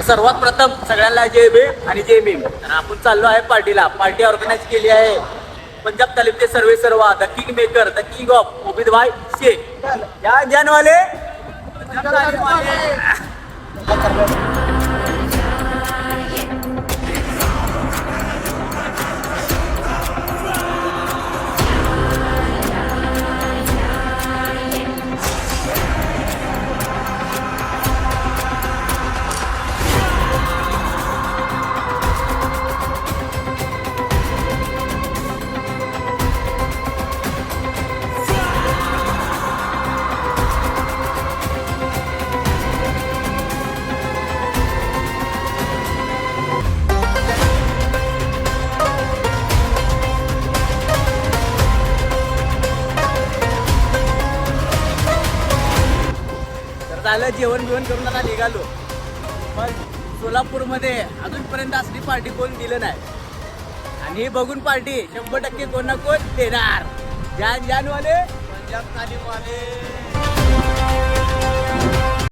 सर्वात प्रथम सगळ्यांना जय भीम आणि जय भीम. तर आपण चाललो आहे पार्टीला. पार्टी ऑर्गनाईज केली आहे पंजाब तालीमचे सर्व the king maker, the king of Ubid भाई शेख. या जानवाले झालं. जेवण बिवण करून आता निघालो. पण सोलापूरमध्ये अजूनपर्यंत असली पार्टी कोण दिलं नाही. आणि ही बघून पार्टी 100% कोण ना कोण देणार. जानवाले पंजाब तालीमवाले.